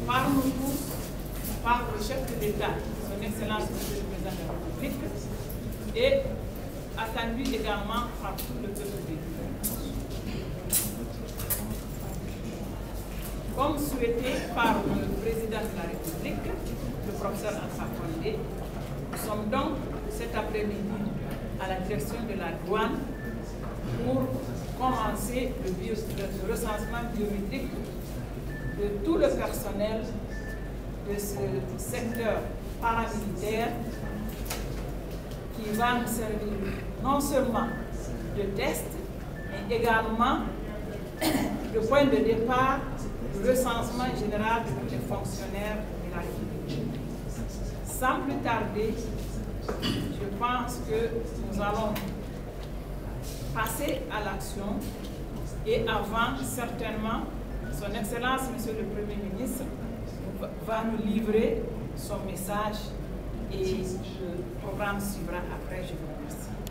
par nous tous, par le chef de l'État, son Excellence Monsieur le Président de la République, et attendu également par tout le peuple du Niger. Comme souhaité par le Président de la République, le professeur Alpha Condé, nous sommes donc cet après-midi à la direction de la douane pour commencer le recensement biométrique de tout le personnel de ce secteur paramilitaire qui va nous servir non seulement de test, mais également de point de départ du recensement général de tous les fonctionnaires de la République. Sans plus tarder, je pense que nous allons passer à l'action et avant, certainement, son Excellence, Monsieur le Premier ministre, va nous livrer son message et le programme suivra après. Je vous remercie.